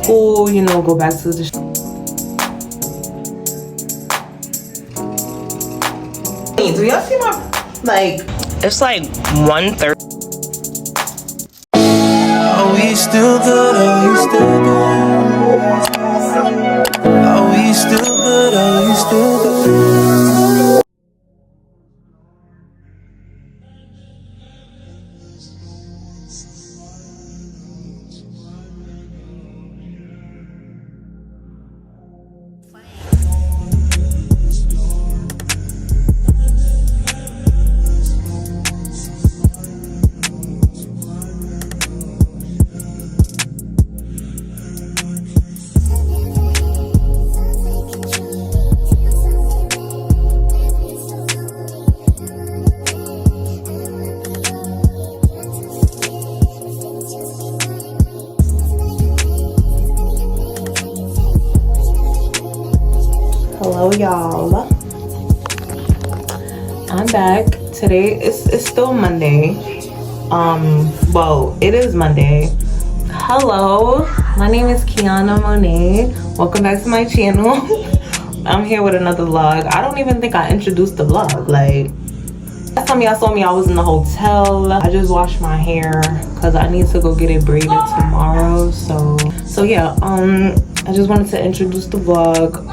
school, you know, go back to the do y'all see my, like, it's like 1:30. Are we still good? Are we still good? Are we still good? Are we still good? Hello y'all, I'm back. Today it's still Monday. Well, it is Monday. Hello, my name is Kiana Monet. Welcome back to my channel. I'm here with another vlog. I don't even think I introduced the vlog. Like, last time y'all saw me, I was in the hotel. I just washed my hair because I need to go get it braided tomorrow. So yeah, I just wanted to introduce the vlog.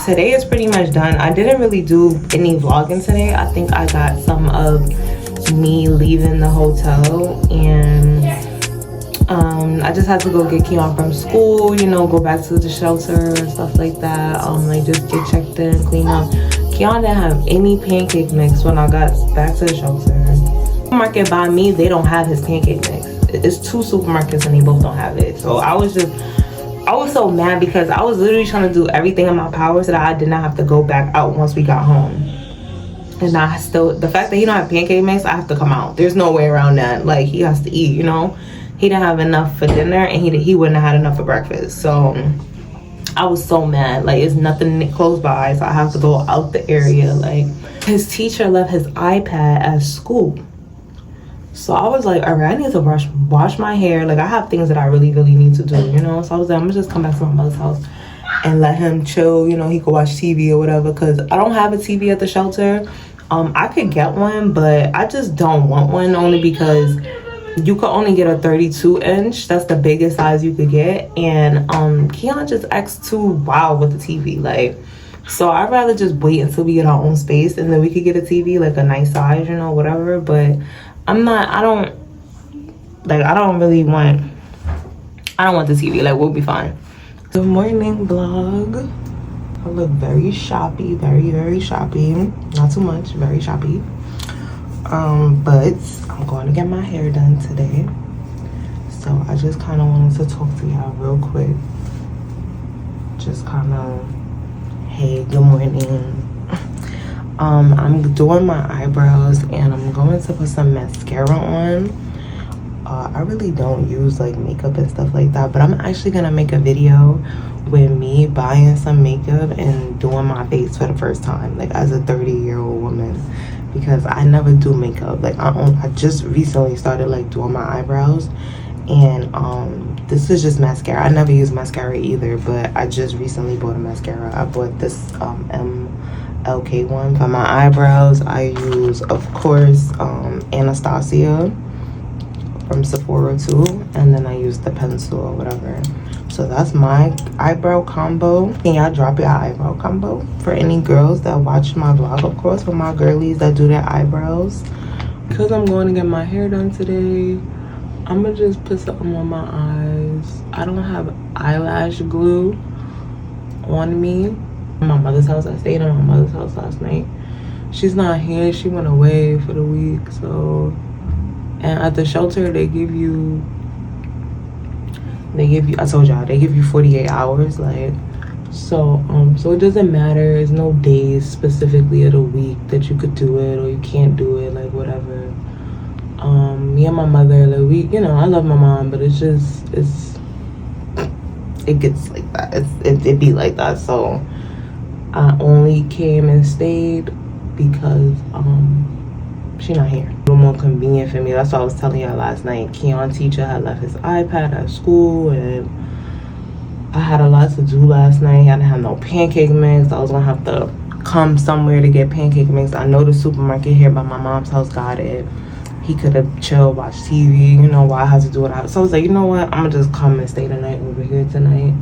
Today is pretty much done. I didn't really do any vlogging today. I think I got some of me leaving the hotel, and I just had to go get Keon from school, you know, go back to the shelter and stuff like that. Like just get checked in, clean up. Keon didn't have any pancake mix when I got back to the shelter. Supermarket by me, they don't have his pancake mix. It's 2 supermarkets and they both don't have it. So I was so mad because I was literally trying to do everything in my power so that I did not have to go back out once we got home. And I still, the fact that he don't have pancake mix, I have to come out. There's no way around that. Like, he has to eat, you know. He didn't have enough for dinner, and he wouldn't have had enough for breakfast. So I was so mad. Like, it's nothing close by, so I have to go out the area. Like, his teacher left his iPad at school. So I was like, all right, I need to wash my hair. Like, I have things that I really, really need to do, you know? So I was like, I'm gonna just come back to my mother's house and let him chill, you know, he could watch TV or whatever, because I don't have a TV at the shelter. I could get one, but I just don't want one, only because you could only get a 32-inch. That's the biggest size you could get. And Keon just acts too wild with the TV. Like, so I'd rather just wait until we get our own space, and then we could get a TV, like a nice size, you know, whatever. But I don't want the TV. Like, we'll be fine. Good morning vlog. I look very shoppy, very, very shoppy. Not too much, very shoppy. But I'm going to get my hair done today. So I just kind of wanted to talk to y'all real quick. Just kind of, hey, good morning. I'm doing my eyebrows, and I'm going to put some mascara on. I really don't use like makeup and stuff like that, but I'm actually gonna make a video with me buying some makeup and doing my face for the first time, like as a 30-year-old woman, because I never do makeup. Like, I just recently started like doing my eyebrows, and this is just mascara. I never use mascara either, but I just recently bought a mascara. I bought this MLK one. For my eyebrows, I use, of course, Anastasia from Sephora too, and then I use the pencil or whatever. So that's my eyebrow combo. Can y'all drop your eyebrow combo for any girls that watch my vlog, of course, for my girlies that do their eyebrows. Because I'm going to get my hair done today, I'm gonna just put something on my eyes. I don't have eyelash glue on me. My mother's house, I stayed in my mother's house last night. She's not here, she went away for the week. So, and at the shelter they give you, I told y'all, they give you 48 hours. Like, so so it doesn't matter. There's no days specifically of the week that you could do it or you can't do it, like whatever. Me and my mother, like, we, you know, I love my mom, but it's just, it gets like that. It be like that. So I only came and stayed because she not here. A little more convenient for me. That's what I was telling y'all last night. Keon teacher had left his iPad at school, and I had a lot to do last night. I didn't have no pancake mix. I was gonna have to come somewhere to get pancake mix. I know the supermarket here by my mom's house got it. He could have chilled, watch TV, you know, while I had to do it. So I was like, you know what? I'm gonna just come and stay the night over here tonight.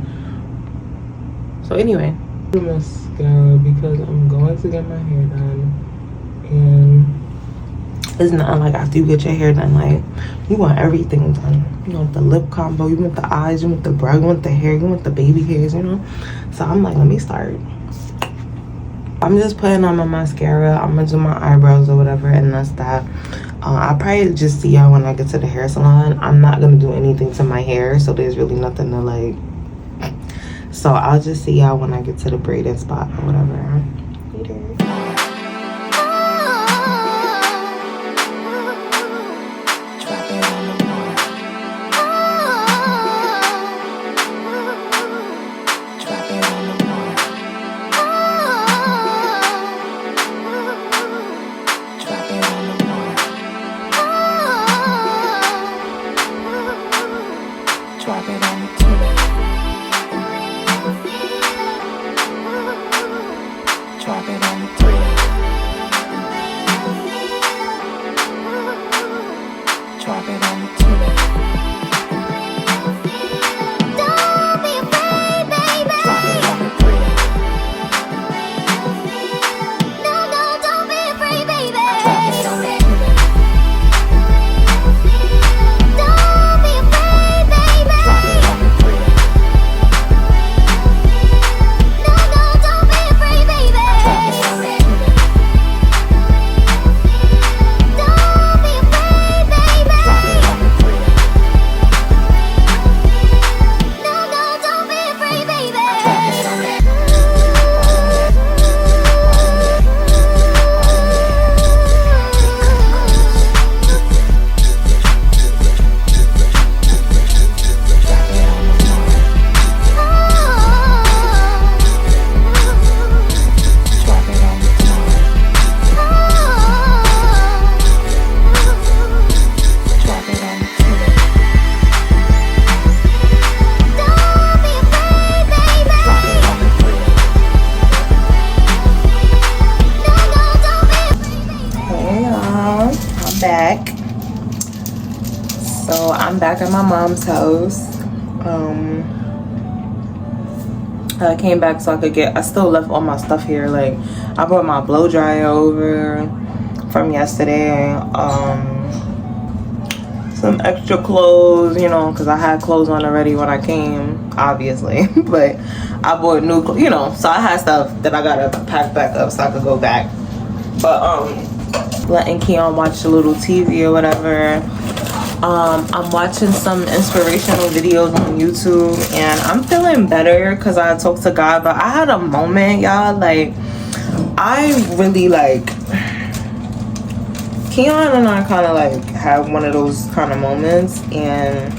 So anyway, mascara because I'm going to get my hair done, and it's not like after you get your hair done, like you want everything done. You want the lip combo, you want the eyes, you want the brow, you want the hair, you want the baby hairs, you know. So I'm like, let me start. I'm just putting on my mascara. I'm gonna do my eyebrows or whatever, and that's that. I'll probably just see y'all when I get to the hair salon. I'm not gonna do anything to my hair, so there's really nothing to like. So I'll just see y'all when I get to the braiding spot or whatever. Later. Back. So I'm back at my mom's house. I came back so I could I still left all my stuff here. Like I brought my blow dryer over from yesterday. Some extra clothes, you know, because I had clothes on already when I came, obviously. But I bought new clothes, you know, so I had stuff that I gotta pack back up so I could go back. But letting Keon watch a little TV or whatever. I'm watching some inspirational videos on YouTube, and I'm feeling better because I talked to God. But I had a moment, y'all, like I really like Keon and I kind of like had one of those kind of moments, and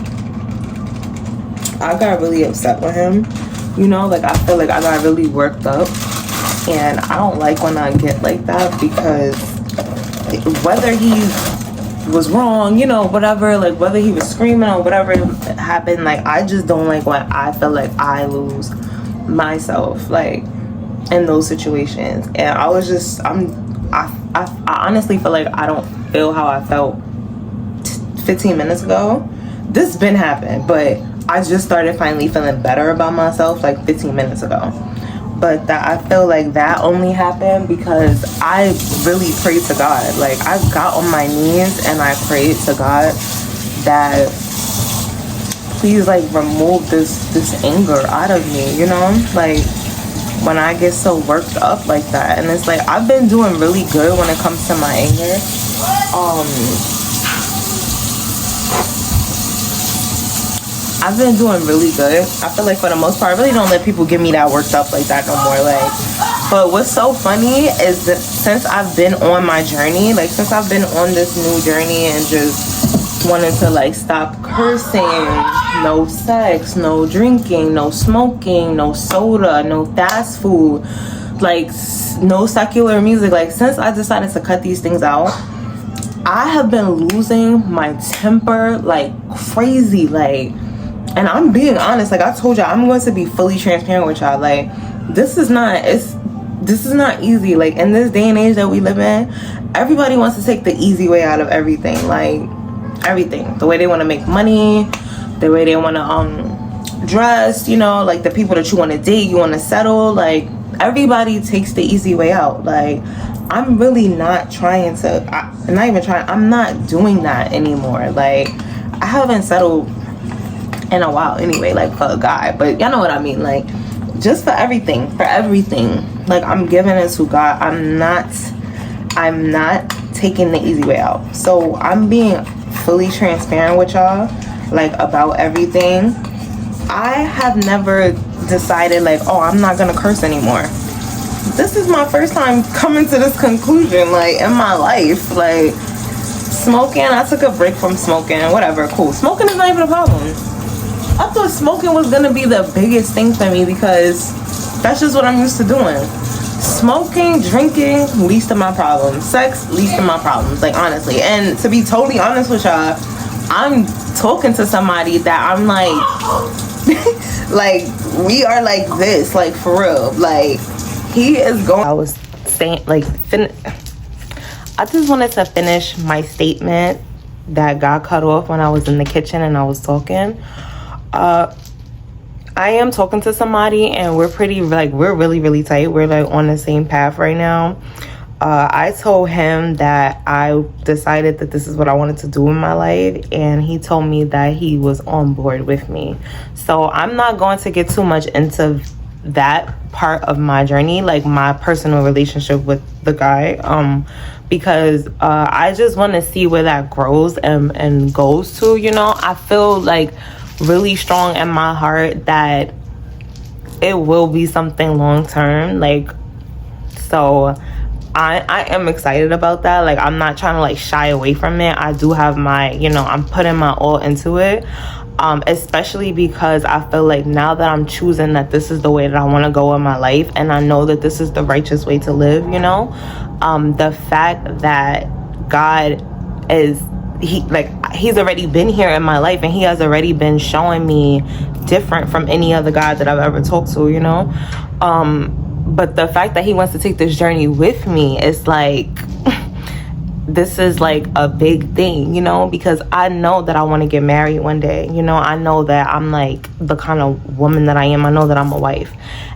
I got really upset with him, you know, like I feel like I got really worked up, and I don't like when I get like that, because whether he was wrong, you know, whatever, like whether he was screaming or whatever happened, like I just don't like when I feel like I lose myself like in those situations. And I was just I honestly feel like I don't feel how I felt 15 minutes ago. This been happened, but I just started finally feeling better about myself like 15 minutes ago. But that I feel like that only happened because I really prayed to God. Like I got on my knees and I prayed to God that please like remove this anger out of me, you know, like when I get so worked up like that. And it's like I've been doing really good when it comes to my anger. I've been doing really good. I feel like for the most part, I really don't let people get me that worked up like that no more. Like, but what's so funny is that since I've been on my journey, like since I've been on this new journey and just wanted to like stop cursing, no sex, no drinking, no smoking, no soda, no fast food, like no secular music. Like since I decided to cut these things out, I have been losing my temper like crazy. Like And I'm being honest, like I told y'all, I'm going to be fully transparent with y'all. Like, this is not easy. Like, in this day and age that we live in, everybody wants to take the easy way out of everything. Like, everything. The way they want to make money, the way they want to dress, you know, like the people that you want to date, you want to settle. Like, everybody takes the easy way out. Like, I'm really not trying to, I'm not doing that anymore. Like, I haven't settled in a while anyway, like for a guy, but y'all know what I mean. Like, just for everything, like I'm giving it to God. I'm not taking the easy way out. So I'm being fully transparent with y'all, like, about everything. I have never decided like, oh, I'm not gonna curse anymore. This is my first time coming to this conclusion, like, in my life. Like, smoking, I took a break from smoking, whatever, cool. Smoking is not even a problem. I thought smoking was gonna be the biggest thing for me because that's just what I'm used to doing. Smoking, drinking, least of my problems. Sex, least of my problems, like, honestly. And to be totally honest with y'all, I'm talking to somebody that I'm like, like, we are like this, like, for real. Like, he is going. I was saying, like, I just wanted to finish my statement that got cut off when I was in the kitchen and I was talking. I am talking to somebody and we're really, really tight. We're like on the same path right now. I told him that I decided that this is what I wanted to do in my life, and he told me that he was on board with me. So I'm not going to get too much into that part of my journey, like my personal relationship with the guy, because I just want to see where that grows and goes to, you know. I feel like really strong in my heart that it will be something long term, like, so I am excited about that. Like, I'm not trying to like shy away from it. I do have my, you know, I'm putting my all into it, especially because I feel like now that I'm choosing that this is the way that I want to go in my life, and I know that this is the righteous way to live, you know, the fact that God is, he's already been here in my life, and he has already been showing me different from any other guy that I've ever talked to, you know. But the fact that he wants to take this journey with me is like, this is like a big thing, you know, because I know that I want to get married one day. You know, I know that I'm like the kind of woman that I am. I know that I'm a wife.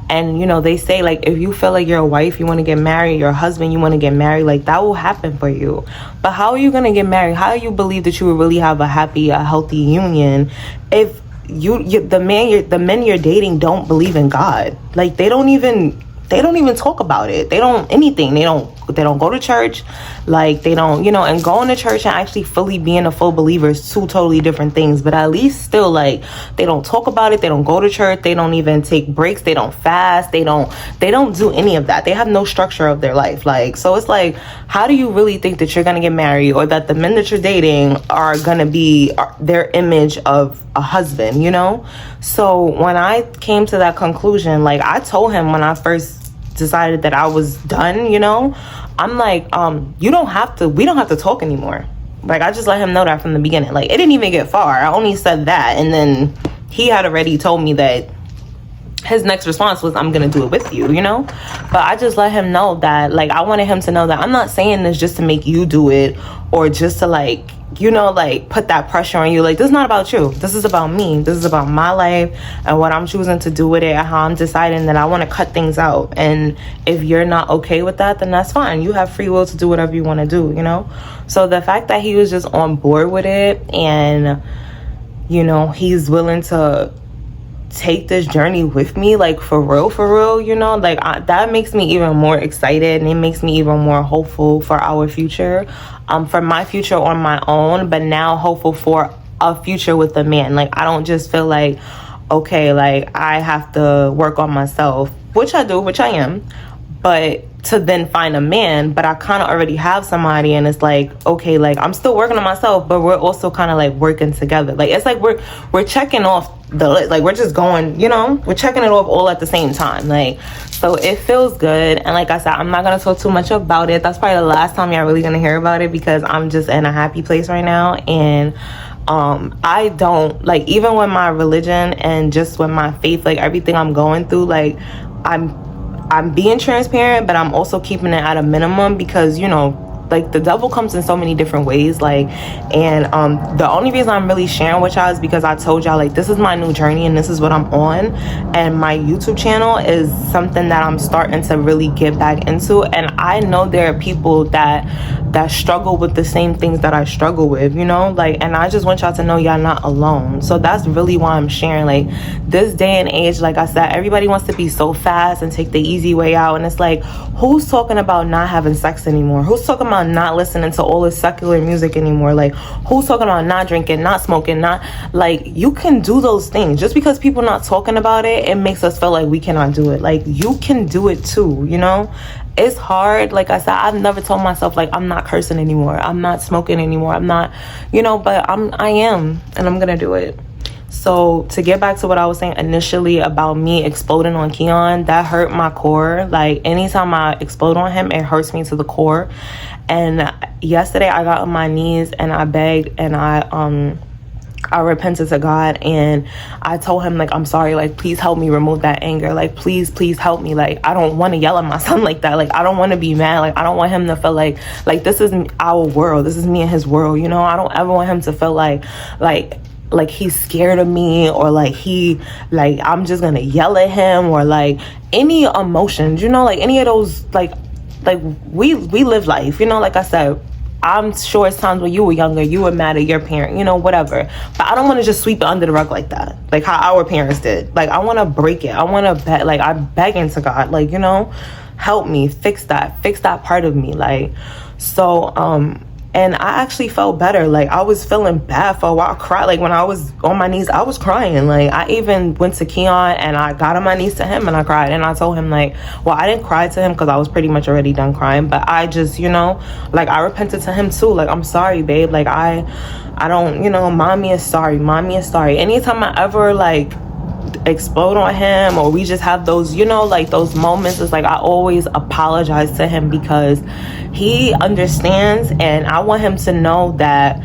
And, you know, they say, like, if you feel like you're a wife, you want to get married, your husband, you want to get married, like, that will happen for you. But how are you going to get married? How do you believe that you will really have a happy, a healthy union if the men you're dating don't believe in God? Like, they don't even talk about it. They don't go to church. Like, they don't, you know, and going to church and actually fully being a full believer is two totally different things. But at least still, like, they don't talk about it. They don't go to church. They don't even take breaks. They don't fast. They don't do any of that. They have no structure of their life. Like, so it's like, how do you really think that you're going to get married, or that the men that you're dating are going to be their image of a husband, you know? So when I came to that conclusion, like, I told him when I first decided that I was done, you know, I'm like, we don't have to talk anymore. Like, I just let him know that from the beginning. Like, it didn't even get far. I only said that, and then he had already told me that his next response was, I'm gonna do it with you, you know. But I just let him know that, like, I wanted him to know that I'm not saying this just to make you do it, or just to, like, you know, like, put that pressure on you. Like, this is not about you. This is about me. This is about my life and what I'm choosing to do with it, and how I'm deciding that I want to cut things out. And if you're not okay with that, then that's fine. You have free will to do whatever you want to do, you know. So the fact that he was just on board with it, and, you know, he's willing to take this journey with me, like, for real, you know, like, that makes me even more excited, and it makes me even more hopeful for our future, for my future on my own, but now hopeful for a future with a man. Like, I don't just feel like, okay, like, I have to work on myself, which I do, which I am, but to then find a man, but I kind of already have somebody, and it's like, okay, like, I'm still working on myself, but we're also kind of like working together. Like, it's like we're checking off the list. Like, we're just going, you know, we're checking it off all at the same time. Like, so it feels good. And like I said, I'm not gonna talk too much about it. That's probably the last time y'all really gonna hear about it, because I'm just in a happy place right now, and I don't, like, even with my religion and just with my faith, like everything I'm going through, like I'm being transparent, but I'm also keeping it at a minimum because, you know, like the devil comes in so many different ways, like, and the only reason I'm really sharing with y'all is because I told y'all, like, this is my new journey and this is what I'm on, and my YouTube channel is something that I'm starting to really get back into, and I know there are people that struggle with the same things that I struggle with, you know, like, and I just want y'all to know y'all not alone. So that's really why I'm sharing. Like, this day and age, like I said, everybody wants to be so fast and take the easy way out, and it's like, who's talking about not having sex anymore? Who's talking about not listening to all this secular music anymore? Like, who's talking about not drinking, not smoking, not, like, you can do those things. Just because people not talking about it, it makes us feel like we cannot do it. Like, you can do it too, you know? It's hard. Like I said, I've never told myself, like, I'm not cursing anymore, I'm not smoking anymore, I'm not, you know, but I am, and I'm gonna do it. So to get back to what I was saying initially about me exploding on Keon, that hurt my core. Like, anytime I explode on him, it hurts me to the core. And yesterday I got on my knees and I begged and I repented to God, and I told him, like, I'm sorry, like, please help me remove that anger, like, please help me. Like, I don't want to yell at my son like that. Like, I don't want to be mad. Like, I don't want him to feel like this is our world, this is me and his world, you know? I don't ever want him to feel like he's scared of me, or like I'm just gonna yell at him, or like any emotions, you know, like any of those, like we live life, you know. Like I said, I'm sure it's times when you were younger, you were mad at your parent, you know, whatever. But I don't want to just sweep it under the rug like that, like how our parents did. Like, I want to break it. I want to bet, like, I'm begging to God, like, you know, help me fix that part of me. Like, so, and I actually felt better. Like, I was feeling bad for a while. I cried. Like, when I was on my knees, I was crying. Like, I even went to Keon and I got on my knees to him and I cried. And I told him, like, well, I didn't cry to him because I was pretty much already done crying. But I just, you know, like, I repented to him too. Like, I'm sorry, babe. Like, I don't, you know, mommy is sorry. Mommy is sorry. Anytime I ever, like, explode on him, or we just have those, you know, like those moments, it's like I always apologize to him because he understands, and I want him to know that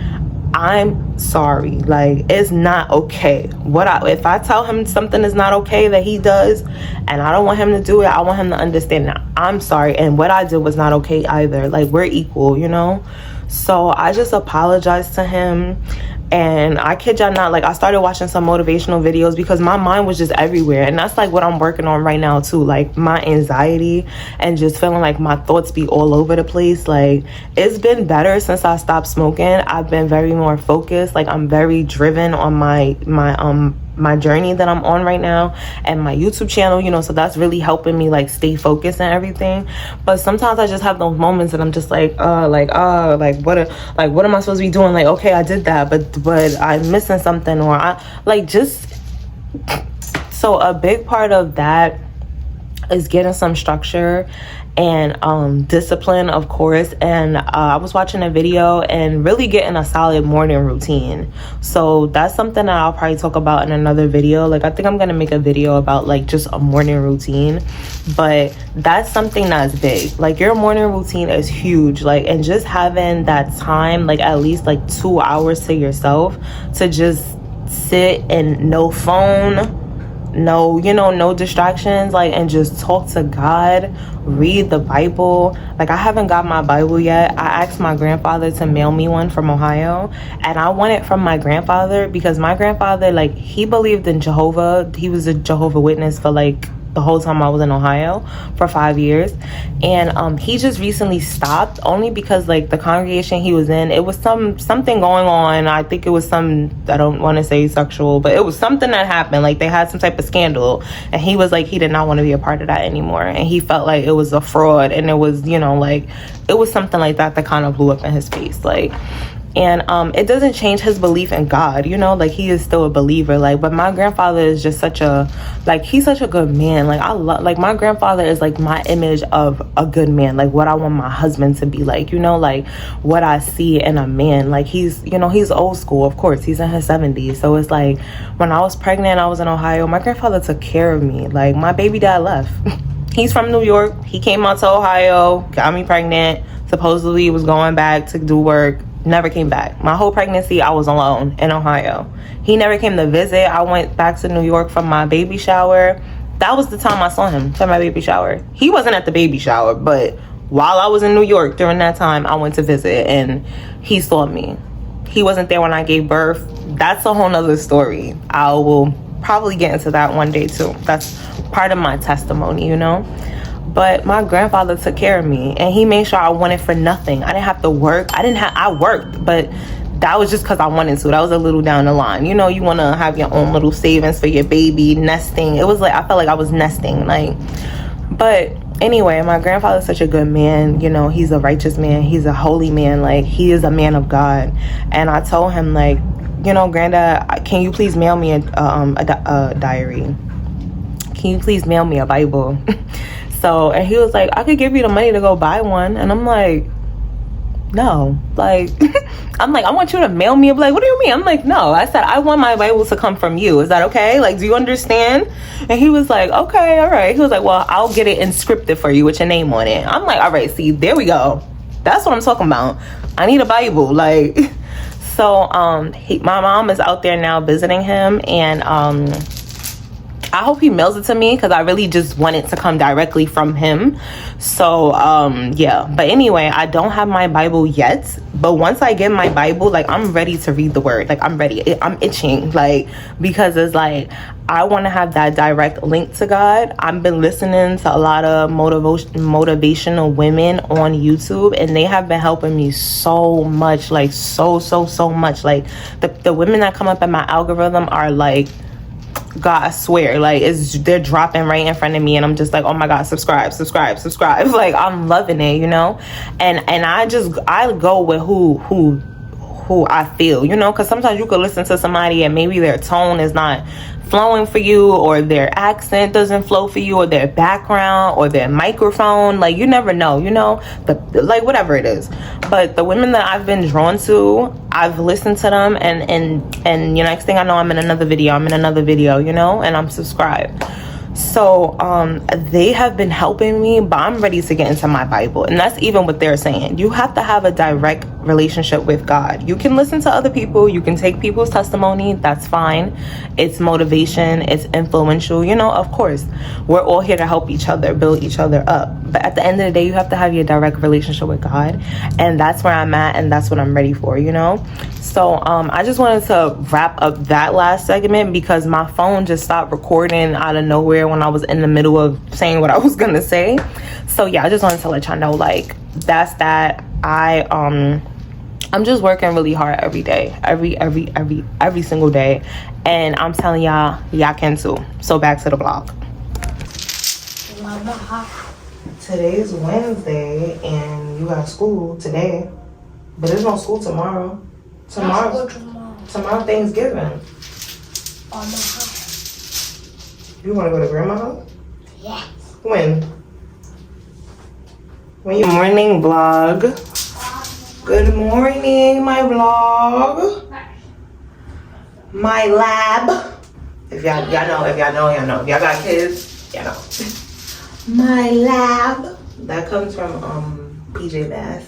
I'm sorry. Like, it's not okay. If I tell him something is not okay that he does, and I don't want him to do it, I want him to understand that I'm sorry, and what I did was not okay either. Like, we're equal, you know? So I just apologized to him. And I kid y'all not, like, I started watching some motivational videos because my mind was just everywhere. And that's like what I'm working on right now too, like my anxiety and just feeling like my thoughts be all over the place. Like, it's been better since I stopped smoking. I've been very more focused. Like, I'm very driven on my journey that I'm on right now, and my YouTube channel, you know, so that's really helping me, like, stay focused and everything. But sometimes I just have those moments and I'm just like, what am I supposed to be doing? Like, okay, I did that, but I'm missing something, or I, like, just, so a big part of that is getting some structure and discipline, of course. And I was watching a video and really getting a solid morning routine. So that's something that I'll probably talk about in another video. Like, I think I'm gonna make a video about, like, just a morning routine, but that's something that's big. Like, your morning routine is huge. Like, and just having that time, like at least like 2 hours to yourself to just sit and no phone, no distractions, like, and just talk to God, read the Bible. Like, I haven't got my Bible yet. I asked my grandfather to mail me one from Ohio, and I want it from my grandfather because my grandfather, like, he believed in Jehovah. He was a Jehovah Witness for, like, the whole time I was in Ohio for 5 years, and he just recently stopped, only because, like, the congregation he was in, it was something going on. I think it was I don't want to say sexual, but it was something that happened. Like, they had some type of scandal, and he was like, he did not want to be a part of that anymore, and he felt like it was a fraud, and it was, you know, like, it was something like that kind of blew up in his face. Like, and it doesn't change his belief in God, you know, like, he is still a believer. Like, but my grandfather is just he's such a good man. Like, I love, like, my grandfather is like my image of a good man, like what I want my husband to be like, you know, like what I see in a man. Like, he's, you know, he's old school, of course, he's in his 70s. So it's like, when I was pregnant, I was in Ohio, my grandfather took care of me. Like, my baby dad left. He's from New York. He came out to Ohio, got me pregnant, supposedly was going back to do work, Never came back. My whole pregnancy, I was alone in Ohio. He never came to visit. I went back to New York from my baby shower. That was the time I saw him, for my baby shower. He wasn't at the baby shower, but while I was in New York during that time, I went to visit and he saw me. He wasn't there when I gave birth. That's a whole nother story. I will probably get into that one day too. That's part of my testimony, you know? But my grandfather took care of me and he made sure I wanted for nothing. I didn't have to work. I worked, but that was just because I wanted to. That was a little down the line. You know, you want to have your own little savings for your baby, nesting. It was like, I felt like I was nesting. But anyway, my grandfather's such a good man. You know, he's a righteous man. He's a holy man. Like, he is a man of God. And I told him, like, you know, Granddad, can you please mail me a diary? Can you please mail me a Bible? So, and he was like, I could give you the money to go buy one. And I'm like, no. Like, I'm like, I want you to mail me a, like, what do you mean? I'm like, no. I said, I want my Bible to come from you. Is that okay? Like, do you understand? And he was like, okay, all right. He was like, well, I'll get it inscripted for you with your name on it. I'm like, all right, see, there we go. That's what I'm talking about. I need a Bible. Like, so my mom is out there now visiting him, and I hope he mails it to me because I really just want it to come directly from him. So yeah, but anyway, I don't have my Bible yet, but once I get my Bible, like, I'm ready to read the word. Like, I'm ready. I'm itching, like, because it's like I want to have that direct link to God. I've been listening to a lot of motivational women on YouTube, and they have been helping me so much, like so much. Like, the women that come up in my algorithm are like, God, I swear, like, they're dropping right in front of me, and I'm just like, oh my God, subscribe. Like, I'm loving it, you know. And I go with who I feel, you know, because sometimes you could listen to somebody and maybe their tone is not flowing for you, or their accent doesn't flow for you, or their background, or their microphone. Like, you never know, you know, like, whatever it is. But the women that I've been drawn to, I've listened to them, and you know, next thing I know, I'm in another video, you know, and I'm subscribed. So they have been helping me, but I'm ready to get into my Bible. And that's even what they're saying. You have to have a direct relationship with God. You can listen to other people, you can take people's testimony, that's fine. It's motivation, it's influential, you know. Of course, we're all here to help each other, build each other up, but at the end of the day, you have to have your direct relationship with God. And that's where I'm at, and that's what I'm ready for, you know. So I just wanted to wrap up that last segment because my phone just stopped recording out of nowhere when I was in the middle of saying what I was gonna say. So yeah, I just wanted to let y'all know, like, that's that. I'm just working really hard every day, every single day, and I'm telling y'all can too. So back to the vlog. Today's Wednesday, and you got school today, but there's no school tomorrow. Tomorrow Thanksgiving. You want to go to grandma's house? Yes. When you morning vlog. Good morning, my vlog. My lab. If y'all know. If y'all got kids, y'all know. My lab. That comes from PJ Bass.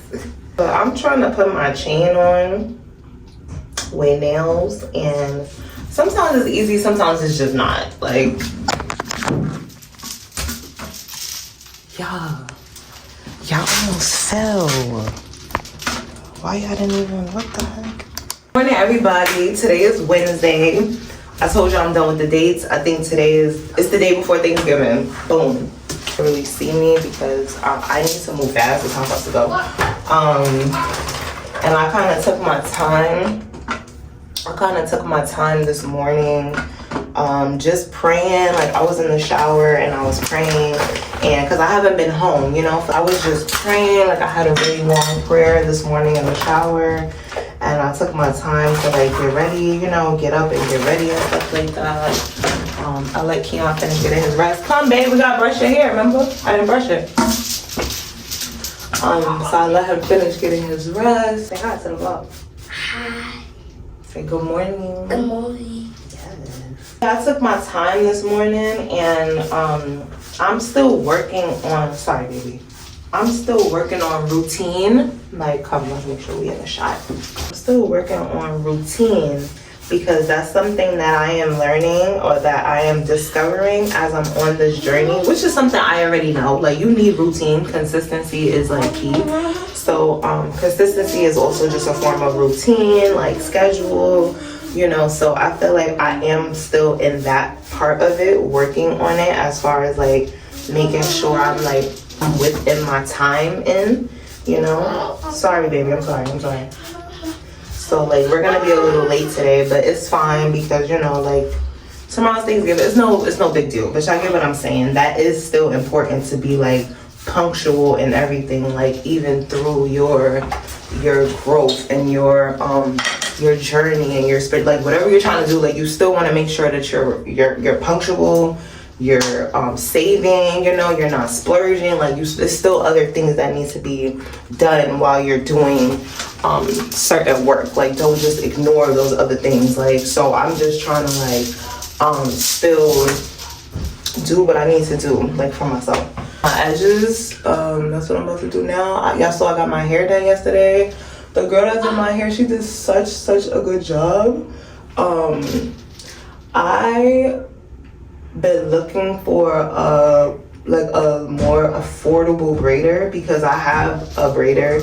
But I'm trying to put my chain on with nails, and sometimes it's easy, sometimes it's just not. Like, y'all almost fell. Why y'all didn't even, what the heck? Good morning, everybody. Today is Wednesday. I told you I'm done with the dates. I think it's the day before Thanksgiving. Boom. You can really see me because I need to move fast. It's time for us to go. And I kind of took my time this morning, just praying. Like, I was in the shower and I was praying, and because I haven't been home, you know, I was just praying. Like, I had a really long prayer this morning in the shower, and I took my time to, like, get ready, you know, get up and get ready and stuff like that. I let Keon finish getting his rest. Come, babe, we gotta brush your hair, remember? I didn't brush it. So I let him finish getting his rest. Say hi to the vlog. Hi. Say good morning. Good morning. Yes. I took my time this morning, and I'm still working on, sorry baby, I'm still working on routine. Like, come, let's make sure we in the shot. I'm still working on routine because that's something that I am learning or that I am discovering as I'm on this journey, which is something I already know. Like, you need routine. Consistency is like key. So consistency is also just a form of routine, like schedule, you know. So I feel like I am still in that part of it, working on it as far as like making sure I'm like within my time in, you know. Sorry baby, I'm sorry. So like we're gonna be a little late today, but it's fine because, you know, like tomorrow's Thanksgiving. It's no big deal, but y'all get what I'm saying. That is still important to be like punctual and everything, like even through your growth and your journey and your spirit, like whatever you're trying to do, like you still want to make sure that you're punctual, you're saving, you know, you're not splurging, like there's still other things that need to be done while you're doing certain work. Like don't just ignore those other things. Like, so I'm just trying to like still do what I need to do, like for myself. My edges, that's what I'm about to do now. Y'all saw I got my hair done yesterday. The girl that did my hair, she did such a good job. I been looking for a more affordable braider because I have a braider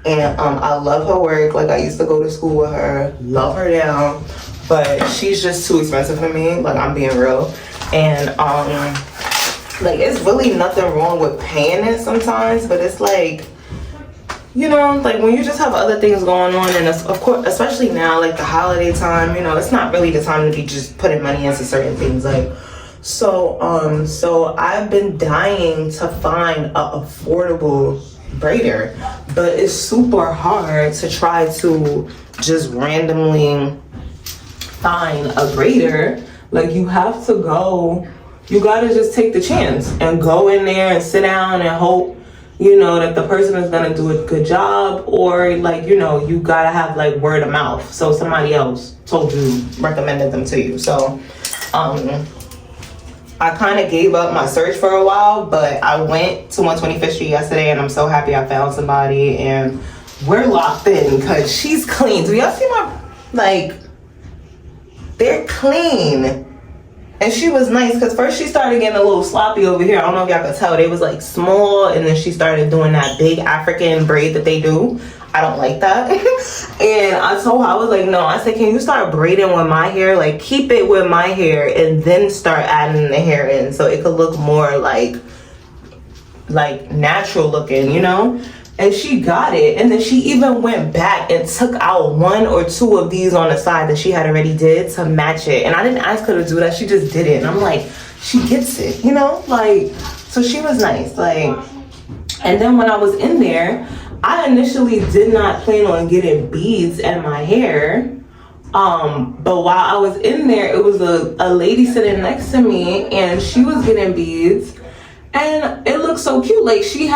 and I love her work. Like I used to go to school with her, love her down, but she's just too expensive for me. Like I'm being real. And like it's really nothing wrong with paying it sometimes, but it's like, you know, like when you just have other things going on, and of course, especially now, like the holiday time, you know, it's not really the time to be just putting money into certain things. Like, so I've been dying to find a affordable braider, but it's super hard to try to just randomly find a braider. Like you have to go, you gotta just take the chance and go in there and sit down and hope, you know, that the person is gonna do a good job, or like, you know, you gotta have like word of mouth. So somebody else told you, recommended them to you. So I kind of gave up my search for a while, but I went to 125th Street yesterday and I'm so happy I found somebody and we're locked in because she's clean. Do y'all see my, like, they're clean. And she was nice because first she started getting a little sloppy over here. I don't know if y'all could tell. They was like small, and then she started doing that big African braid that they do. I don't like that. And I told her, I was like, no. I said, can you start braiding with my hair? Like keep it with my hair and then start adding the hair in so it could look more like natural looking, you know? And she got it, and then she even went back and took out 1 or 2 of these on the side that she had already did to match it. And I didn't ask her to do that, she just did it. And I'm like, she gets it, you know? Like, so she was nice. Like, and then when I was in there, I initially did not plan on getting beads in my hair. But while I was in there, it was a lady sitting next to me, and she was getting beads. And it looked so cute. Like she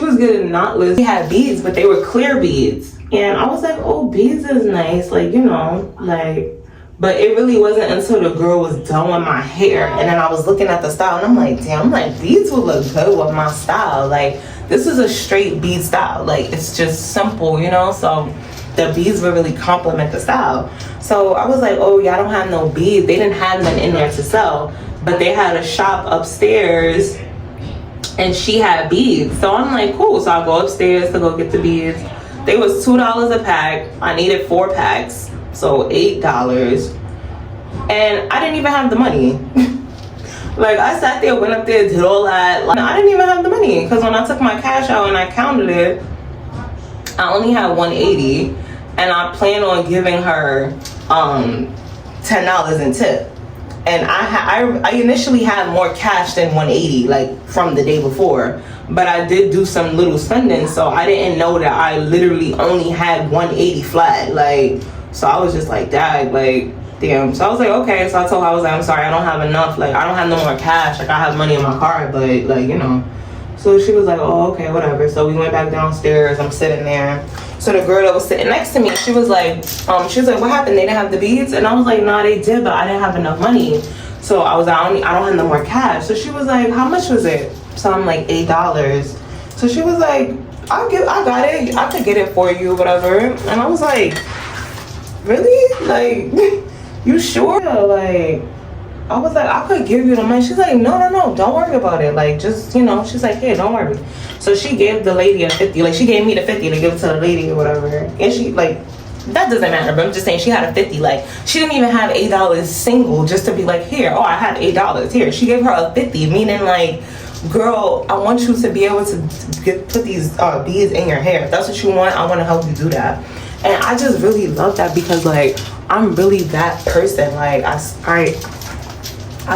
was getting knotless. She had beads, but they were clear beads. And I was like, oh, beads is nice. Like, you know, like, but it really wasn't until the girl was done with my hair. And then I was looking at the style and I'm like, damn, like beads would look good with my style. Like this is a straight bead style. Like it's just simple, you know? So the beads would really complement the style. So I was like, oh, y'all don't have no beads. They didn't have none in there to sell, but they had a shop upstairs and she had beads. So I'm like, cool. So I go upstairs to go get the beads. They was $2 a pack. I needed 4 packs, so $8. And I didn't even have the money. Like I sat there, went up there, did all that. Like, I didn't even have the money because when I took my cash out and I counted it, I only had $180, and I plan on giving her $10 in tip. And I initially had more cash than $180, like from the day before, but I did do some little spending, so I didn't know that I literally only had $180 flat. Like, so I was just like, dag, like, damn. So I was like, okay. So I told her, I was like, I'm sorry, I don't have enough. Like, I don't have no more cash. Like, I have money in my car, but like, you know. So she was like, oh, okay, whatever. So we went back downstairs. I'm sitting there. So the girl that was sitting next to me, she was like, what happened? They didn't have the beads? And I was like, nah, they did, but I didn't have enough money. So I was like, I don't have no more cash. So she was like, how much was it? So I'm like, $8. So she was like, I got it. I could get it for you, whatever. And I was like, really? Like, you sure? Like, I was like, I could give you the money. She's like, no, don't worry about it. Like, just, you know, she's like, hey, don't worry. So she gave the lady a 50. Like, she gave me the 50 to give to the lady or whatever. And she, like, that doesn't matter, but I'm just saying she had a 50. Like, she didn't even have $8 single just to be like, here, oh, I had $8 here. She gave her a 50, meaning like, girl, I want you to be able to put these beads in your hair. If that's what you want, I want to help you do that. And I just really love that because, like, I'm really that person. Like, I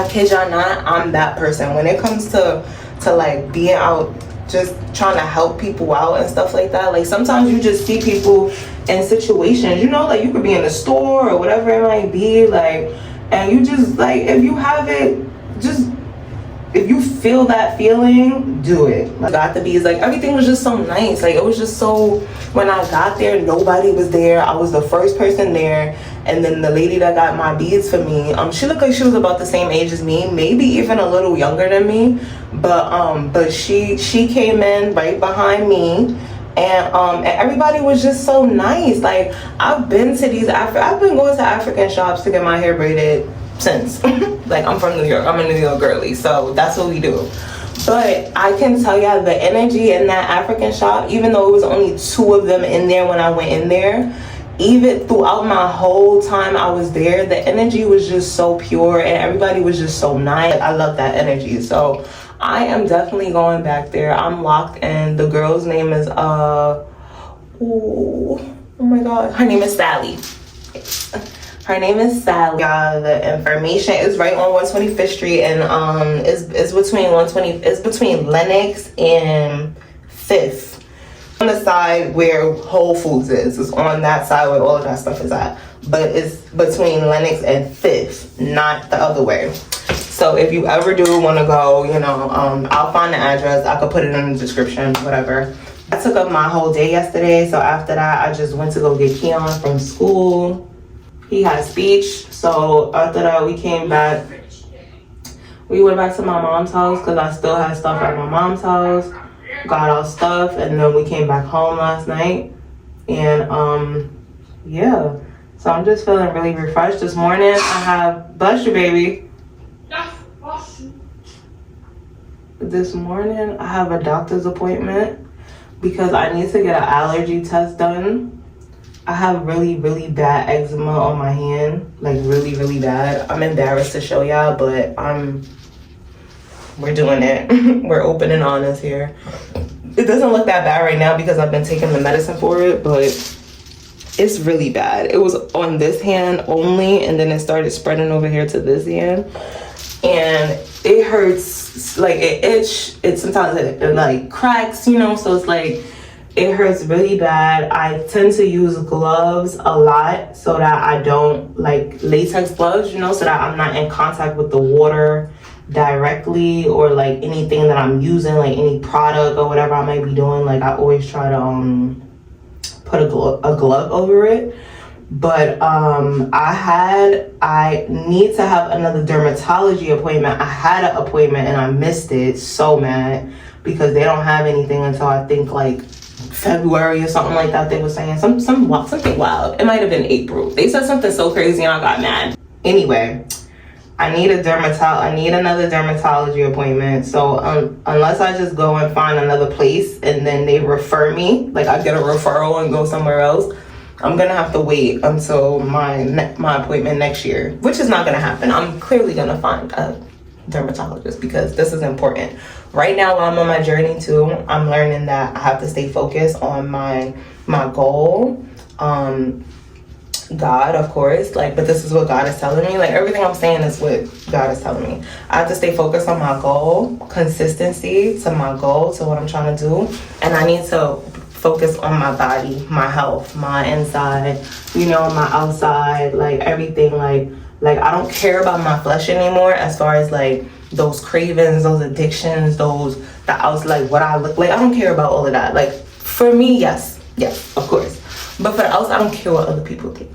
kid y'all not, I'm that person. When it comes to like being out, just trying to help people out and stuff like that. Like, sometimes you just see people in situations, you know, like you could be in the store or whatever it might be, like, and you just, like, if you have it, just, if you feel that feeling, do it. I got the beads, like, everything was just so nice. Like, it was just so, when I got there, nobody was there. I was the first person there. And then the lady that got my beads for me, she looked like she was about the same age as me, maybe even a little younger than me. But she came in right behind me. And everybody was just so nice. Like, I've been to these I've been going to African shops to get my hair braided since. Like, I'm from New York. I'm a New York girly, so that's what we do. But I can tell y'all the energy in that African shop, even though it was only 2 of them in there when I went in there, even throughout my whole time I was there, the energy was just so pure and everybody was just so nice. I love that energy. So I am definitely going back there. I'm locked in. The girl's name is oh my god, her name is Sally. Her name is Sally. The information is right on 125th Street, and it's between Lenox and 5th. On the side where Whole Foods is. It's on that side where all of that stuff is at. But it's between Lenox and 5th, not the other way. So if you ever do want to go, you know, I'll find the address. I could put it in the description, whatever. I took up my whole day yesterday, so after that, I just went to go get Keon from school. He had speech, so after that, we came back. We went back to my mom's house because I still had stuff at my mom's house. Got our stuff, and then we came back home last night. And yeah, so I'm just feeling really refreshed. This morning, I have, bless you, baby. This morning, I have a doctor's appointment because I need to get an allergy test done. I have really, really bad eczema on my hand, like really, really bad. I'm embarrassed to show y'all, but we're doing it. We're open and honest here. It doesn't look that bad right now because I've been taking the medicine for it, but it's really bad. It was on this hand only, and then it started spreading over here to this hand. And it hurts, like it itch. It sometimes it like cracks, you know, so it's like, it hurts really bad. I tend to use gloves a lot so that I don't, like latex gloves, you know, so that I'm not in contact with the water directly, or like anything that I'm using, like any product or whatever I might be doing. Like, I always try to put a glove over it. But I need to have another dermatology appointment. I had an appointment and I missed it. So mad because they don't have anything until I think like February or something like that. They were saying something wild. It might have been April. They said something so crazy and I got mad. Anyway, I need another dermatology appointment. So unless I just go and find another place and then they refer me, like I get a referral and go somewhere else, I'm gonna have to wait until my appointment next year, which is not gonna happen. I'm clearly gonna find a dermatologist because this is important. Right now, while I'm on my journey too, I'm learning that I have to stay focused on my goal. God, of course, like, but this is what God is telling me. Like, everything I'm saying is what God is telling me. I have to stay focused on my goal, consistency to my goal, to what I'm trying to do, and I need to focus on my body, my health, my inside, you know, my outside, like everything. Like I don't care about my flesh anymore, as far as like those cravings, those addictions, like what I look like. I don't care about all of that. Like, for me, yes, of course. But for the else, I don't care what other people think.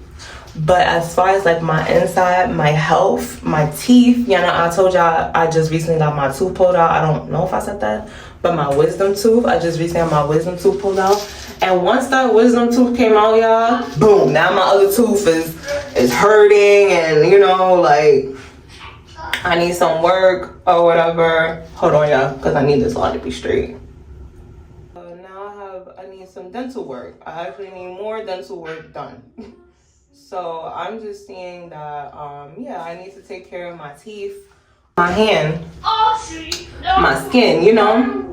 But as far as like my inside, my health, my teeth, you know, I told y'all I just recently got my tooth pulled out. I don't know if I said that, but my wisdom tooth, I just recently got my wisdom tooth pulled out. And once that wisdom tooth came out, y'all, boom, now my other tooth is hurting, and you know, like I need some work or whatever. Hold on, y'all, because I need this all to be straight. Now I need some dental work. I actually need more dental work done. So I'm just seeing that, yeah, I need to take care of my teeth, my hand, my skin, you know?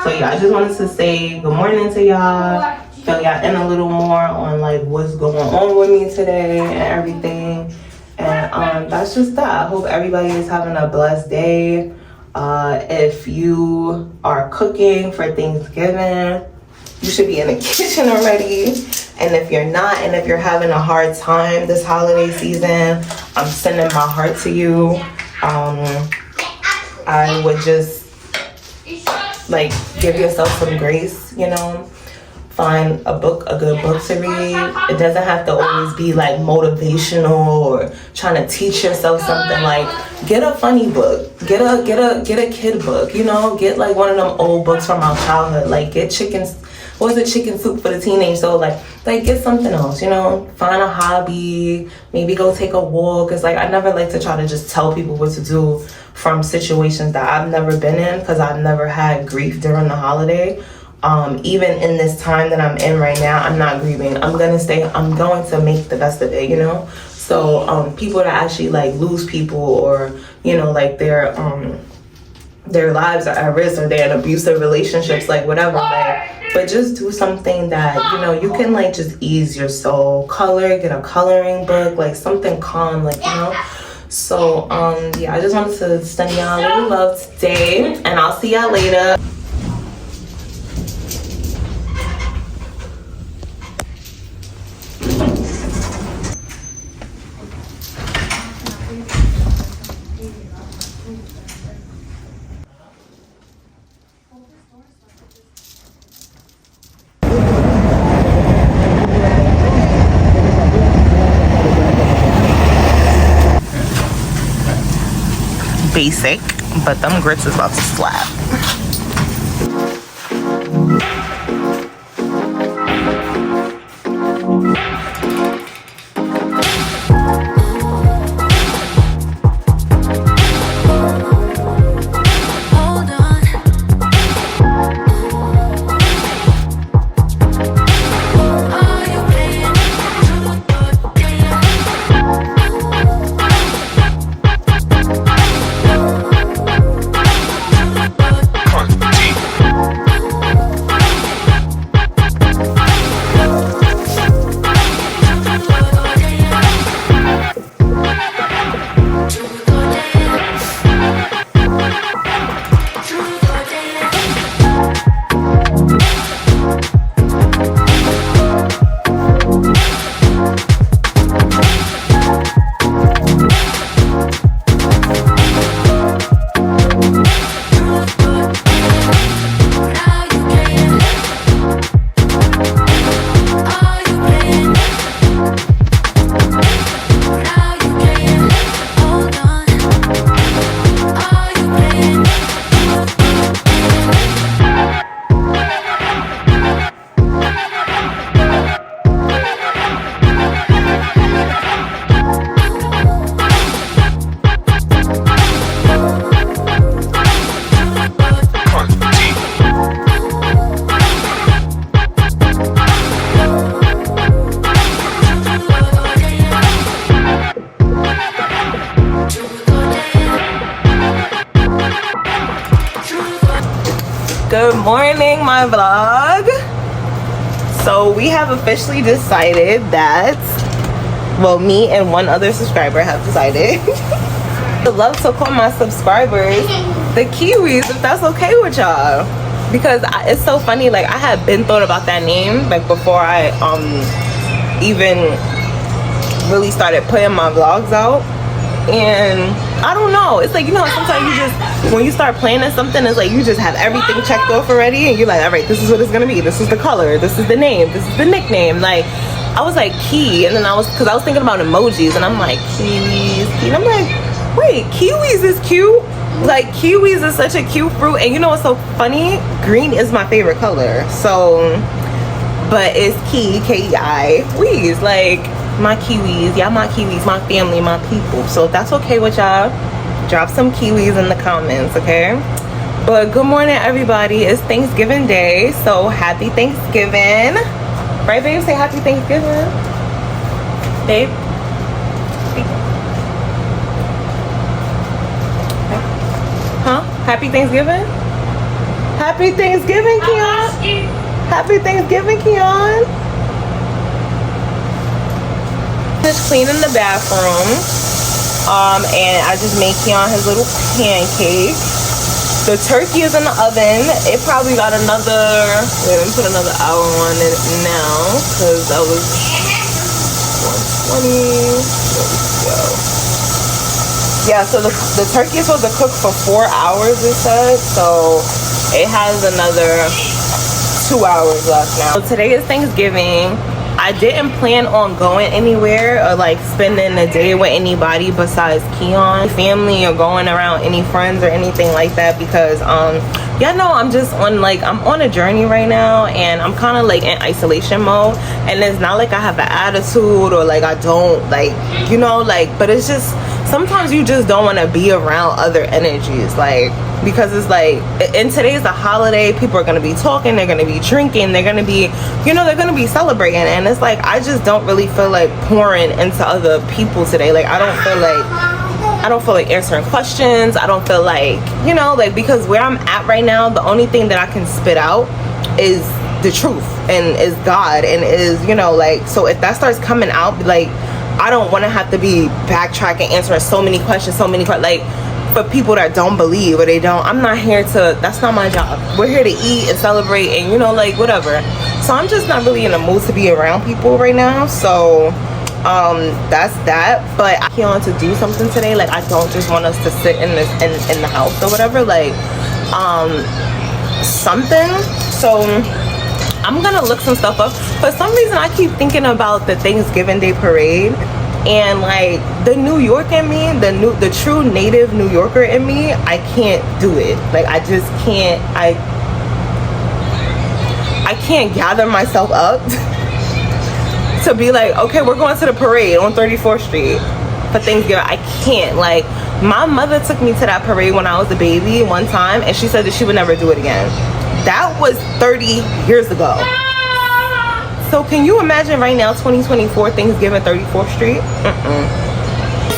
So yeah, I just wanted to say good morning to y'all, fill y'all in a little more on like what's going on with me today and everything. And that's just that. I hope everybody is having a blessed day. If you are cooking for Thanksgiving, you should be in the kitchen already. And if you're not, and if you're having a hard time this holiday season, I'm sending my heart to you. I would just like give yourself some grace, you know. Find a book, a good book to read. It doesn't have to always be like motivational or trying to teach yourself something. Like get a funny book, get a kid book, you know. Get like one of them old books from our childhood. Like get chicken soup for the teenage. So like get something else, you know. Find a hobby, maybe go take a walk. Cause like I never like to try to just tell people what to do from situations that I've never been in, because I've never had grief during the holiday. Even in this time that I'm in right now, I'm not grieving. I'm going to make the best of it, you know. So people that actually like lose people, or you know, like their lives are at risk, or they're in abusive relationships, like whatever, like, but just do something that, you know, you can like just ease your soul. Get a coloring book, like something calm, like, you know. So yeah, I just wanted to send y'all a little love today, and I'll see y'all later. Basic, but them grits is about to slap. Good morning, my vlog. So we have officially decided that, well, me and one other subscriber have decided I'd love to call my subscribers the Kiwis, if that's okay with y'all, because it's so funny. Like I had been thought about that name like before I even really started putting my vlogs out. And I don't know, it's like, you know, sometimes you just, when you start planning something, it's like you just have everything checked off already, and you're like, all right, this is what it's gonna be, this is the color, this is the name, this is the nickname. Like, I was like, key, and then I was thinking about emojis, and I'm like, kiwis, and I'm like, wait, kiwis is cute. Like, kiwis is such a cute fruit. And you know what's so funny? Green is my favorite color. So, but it's K-E-I, wees. Like, my kiwis, y'all my kiwis, my family, my people. So if that's okay with y'all, drop some kiwis in the comments, okay? But good morning, everybody. It's Thanksgiving Day, so happy Thanksgiving. Right, babe? Say happy Thanksgiving. Babe? Huh? Happy Thanksgiving? Happy Thanksgiving, Keon. Happy Thanksgiving, Keon. Just cleaning the bathroom. And I just made Keon his little pancake. The turkey is in the oven. It probably got another, wait, let me put another hour on it now, because that was 120. There we go. Yeah, so the turkey is supposed to cook for 4 hours, it said. So it has another 2 hours left now. So today is Thanksgiving. I didn't plan on going anywhere or like spending the day with anybody besides Keon, family, or going around any friends or anything like that, because y'all know I'm just on, like, I'm on a journey right now, and I'm kind of like in isolation mode. And it's not like I have an attitude or like I don't, like, you know, like, but it's just sometimes you just don't want to be around other energies, like, because it's like, and today's a holiday, people are going to be talking, they're going to be drinking, they're going to be, you know, they're going to be celebrating. And it's like, I just don't really feel like pouring into other people today. Like, I don't feel like answering questions. I don't feel like, you know, like, because where I'm at right now, the only thing that I can spit out is the truth, and is God, and is, you know, like, so if that starts coming out, like, I don't want to have to be backtracking, answering so many questions, like, for people that don't believe, or they don't, I'm not here to, that's not my job. We're here to eat and celebrate, and, you know, like, whatever. So I'm just not really in the mood to be around people right now. So that's that. But I want to do something today. Like, I don't just want us to sit in this in the house or whatever, like something. So I'm gonna look some stuff up. For some reason, I keep thinking about the Thanksgiving Day parade, and like the New York in me, the true native New Yorker in me, I can't do it. Like, I just can't. I can't gather myself up to be like, okay, we're going to the parade on 34th Street for Thanksgiving. I can't. Like, my mother took me to that parade when I was a baby one time, and she said that she would never do it again. That was 30 years ago. So can you imagine right now, 2024, Thanksgiving, 34th Street?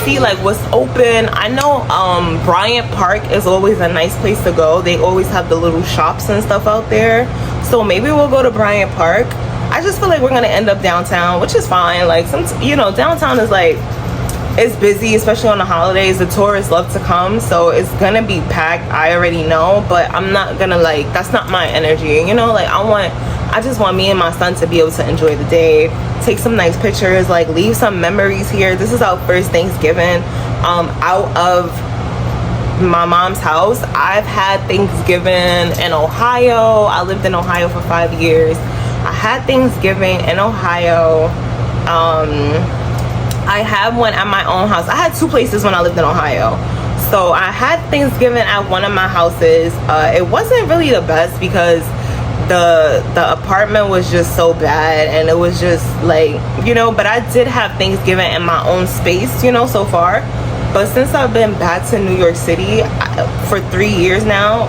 See, like, what's open. I know Bryant Park is always a nice place to go. They always have the little shops and stuff out there. So maybe we'll go to Bryant Park. I just feel like we're gonna end up downtown, which is fine. Like, you know, downtown is like, it's busy, especially on the holidays. The tourists love to come, so it's gonna be packed. I already know, but I'm not gonna, like, that's not my energy, you know. Like, I just want me and my son to be able to enjoy the day, take some nice pictures, like, leave some memories here. This is our first Thanksgiving out of my mom's house. I've had Thanksgiving in Ohio. I lived in Ohio for 5 years. I had Thanksgiving in Ohio. I had one at my own house. I had two places when I lived in Ohio. So I had Thanksgiving at one of my houses. It wasn't really the best because the apartment was just so bad, and it was just like, you know, but I did have Thanksgiving in my own space, you know, so far. But since I've been back to New York City for 3 years now,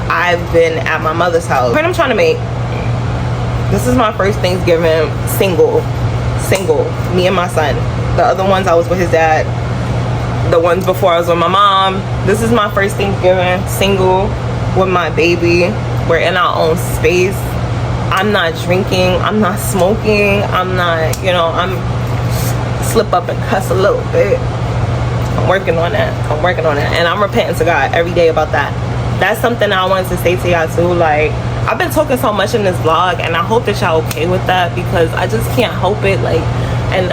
I've been at my mother's house. What I'm trying to make, this is my first Thanksgiving single, me and my son. The other ones I was with his dad. The ones before I was with my mom. This is my first Thanksgiving single with my baby. We're in our own space. I'm not drinking, I'm not smoking, I'm not, you know, I'm slip up and cuss a little bit. I'm working on that. And I'm repenting to God every day about that. That's something I wanted to say to y'all too. Like, I've been talking so much in this vlog, and I hope that y'all okay with that, because I just can't help it. Like, and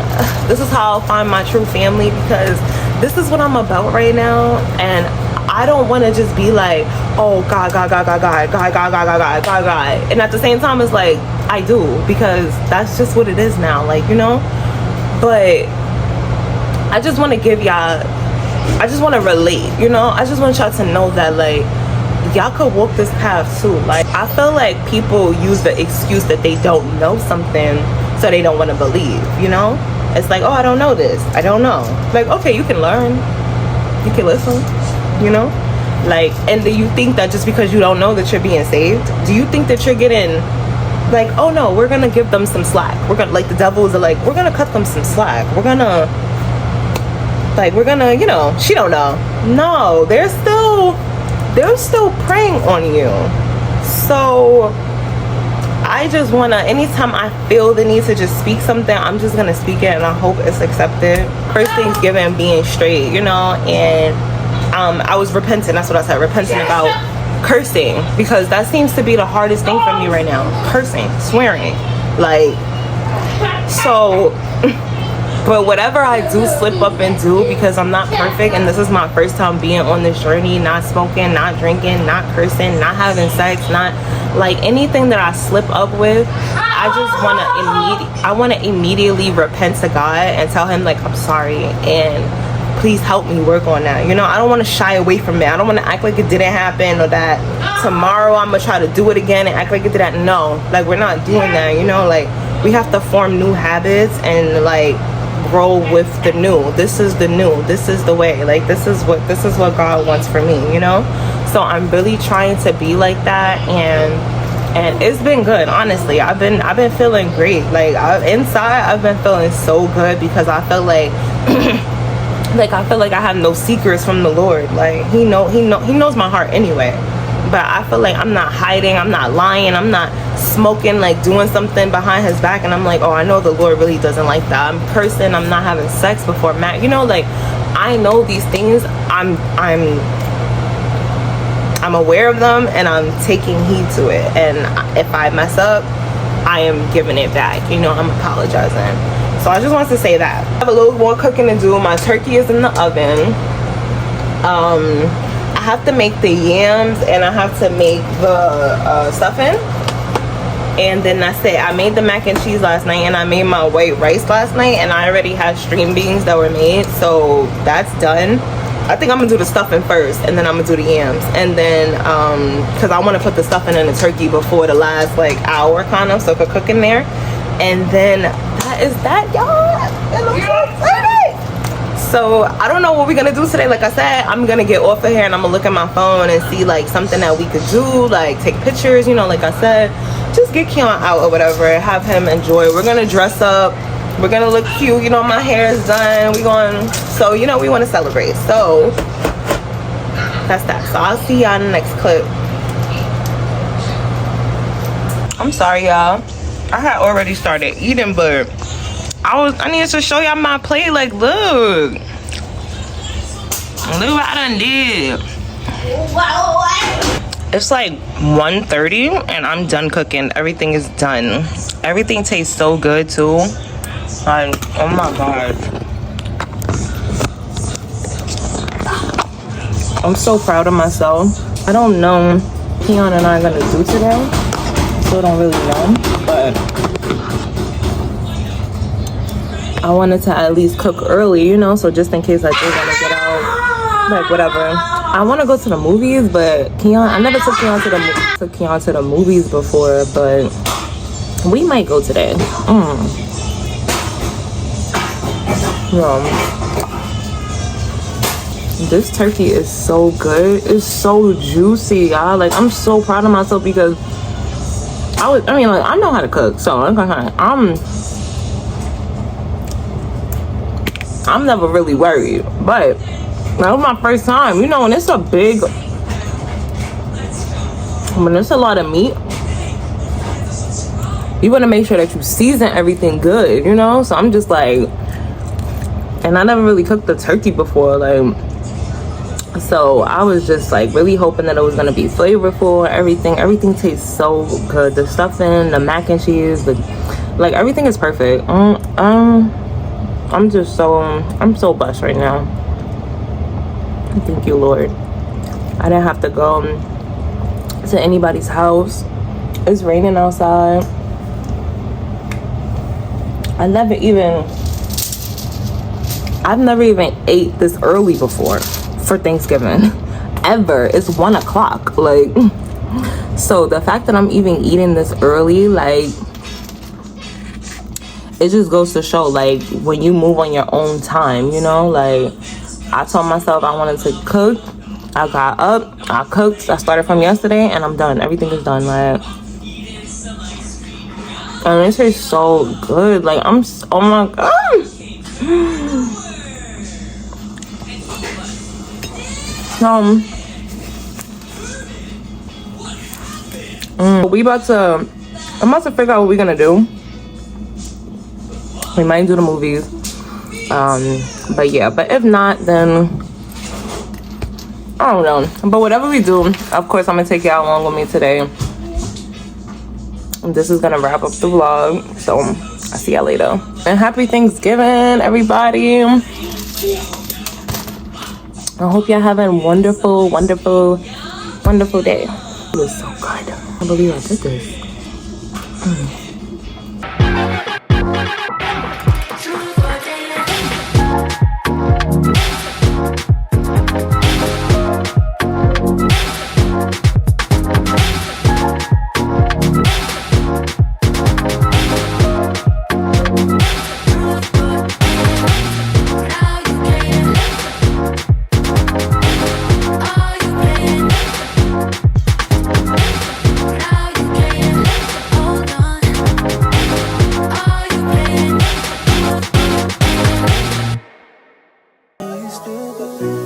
this is how I'll find my true family, because this is what I'm about right now, and I don't want to just be like, oh God, God, God, God, God, God, God, God, God, God, God, God, and at the same time it's like I do, because that's just what it is now, like, you know. But I just want to give y'all, I just want to relate, you know. I just want y'all to know that, like, y'all could walk this path too. Like, I feel like people use the excuse that they don't know something, so they don't want to believe, you know. It's like, oh, I don't know this, I don't know. Like, okay, you can learn, you can listen, you know. Like, and do you think that just because you don't know that you're being saved? Do you think that you're getting, like, oh no, we're gonna give them some slack, we're gonna, like, the devils are like, we're gonna cut them some slack, we're gonna, like, we're gonna, you know, she don't know. No, they're still preying on you. So I just want to, anytime I feel the need to just speak something, I'm just going to speak it, and I hope it's accepted. First Thanksgiving being straight, you know, and I was repenting. That's what I said, repenting about cursing, because that seems to be the hardest thing for me right now. Cursing, swearing, like, so... But whatever I do slip up and do, because I'm not perfect, and this is my first time being on this journey, not smoking, not drinking, not cursing, not having sex, not, like, anything that I slip up with, I just want to immediately repent to God and tell him, like, I'm sorry, and please help me work on that. You know, I don't want to shy away from it. I don't want to act like it didn't happen, or that tomorrow I'm gonna try to do it again and act like it didn't. No, like, we're not doing that, you know. Like, we have to form new habits and, like, grow with the new. This is the new, this is the way, like, this is what God wants for me, you know. So I'm really trying to be like that, and it's been good, honestly. I've been feeling great. Like, inside I've been feeling so good, because I feel like like, I feel like I have no secrets from the Lord. Like, he knows my heart anyway. But I feel like I'm not hiding, I'm not lying, I'm not smoking, like, doing something behind his back, and I'm like, oh, I know the Lord really doesn't like that. I'm cursing, I'm not having sex before Matt, you know. Like, I know these things, I'm aware of them, and I'm taking heed to it. And if I mess up, I am giving it back, you know. I'm apologizing. So I just wanted to say that I have a little more cooking to do. My turkey is in the oven. I have to make the yams, and I have to make the stuffing, and then that's it. I made the mac and cheese last night, and I made my white rice last night, and I already had string beans that were made, so that's done. I think I'm gonna do the stuffing first, and then I'm gonna do the yams, and then because I want to put the stuffing in the turkey before the last, like, hour, kind of, so it could cook in there. And then that is that, y'all. It looks so pretty. So I don't know what we're gonna do today. Like I said, I'm gonna get off of here, and I'm gonna look at my phone and see, like, something that we could do, like take pictures, you know. Like I said, just get Keon out or whatever, have him enjoy. We're gonna dress up, we're gonna look cute, you know. My hair is done, so, you know, we want to celebrate. So that's that. So I'll see y'all in the next clip. I'm sorry, y'all, I had already started eating, but I needed to show y'all my plate. Like, look what I done did. It's like 1:30, and I'm done cooking. Everything is done. Everything tastes so good too. Like, oh my god, I'm so proud of myself. I don't know what Keon and I are gonna do today. Still don't really know, but I wanted to at least cook early, you know, so just in case I do want to get out, like, whatever. I want to go to the movies, but I never took Keon to the movies before, but we might go today. This turkey is so good. It's so juicy, y'all. Like, I'm so proud of myself, because I know how to cook, so I'm never really worried. But that was my first time, you know. When it's a lot of meat, you want to make sure that you season everything good, you know. So I'm just like, and I never really cooked the turkey before, like, so I was just like really hoping that it was gonna be flavorful. Everything tastes so good. The stuffing, the mac and cheese, like, everything is perfect. I'm so blessed right now. Thank you, Lord. I didn't have to go to anybody's house. It's raining outside. I've never even ate this early before for Thanksgiving. Ever. It's 1 o'clock. Like, so the fact that I'm even eating this early, like, it just goes to show, like, when you move on your own time, you know, like, I told myself I wanted to cook. I got up, I cooked, I started from yesterday, and I'm done. Everything is done. Like, and this is so good. Like, oh my god. I'm about to figure out what we're gonna do. We might do the movies. But yeah, but if not, then I don't know. But whatever we do, of course, I'm gonna take y'all along with me today. And this is gonna wrap up the vlog. So I'll see y'all later. And happy Thanksgiving, everybody. I hope y'all having a wonderful, wonderful, wonderful day. It was so good. I can't believe I did this. Are you still good?